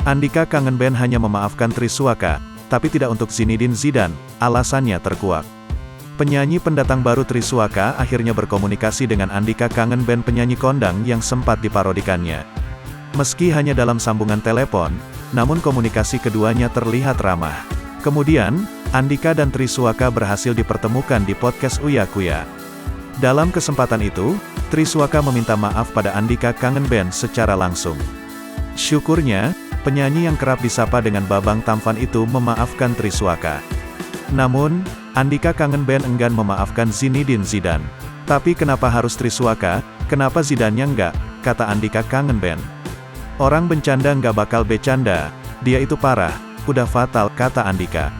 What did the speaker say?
Andika kangen Ben hanya memaafkan Triswaka, tapi tidak untuk Zinedine Zidane, alasannya terkuak. Penyanyi pendatang baru Triswaka akhirnya berkomunikasi dengan Andika kangen Ben penyanyi kondang yang sempat diparodikannya. Meski hanya dalam sambungan telepon, namun komunikasi keduanya terlihat ramah. Kemudian, Andika dan Triswaka berhasil dipertemukan di podcast Uya Kuya. Dalam kesempatan itu, Triswaka meminta maaf pada Andika kangen Ben secara langsung. Syukurnya, penyanyi yang kerap disapa dengan Babang Tampan itu memaafkan Triswaka. Namun, Andika kangen Ben enggan memaafkan Zinedine Zidane. Tapi kenapa harus Triswaka, kenapa Zidane-nya enggak, kata Andika kangen Ben. Orang bercanda nggak bakal becanda, dia itu parah, udah fatal, kata Andika.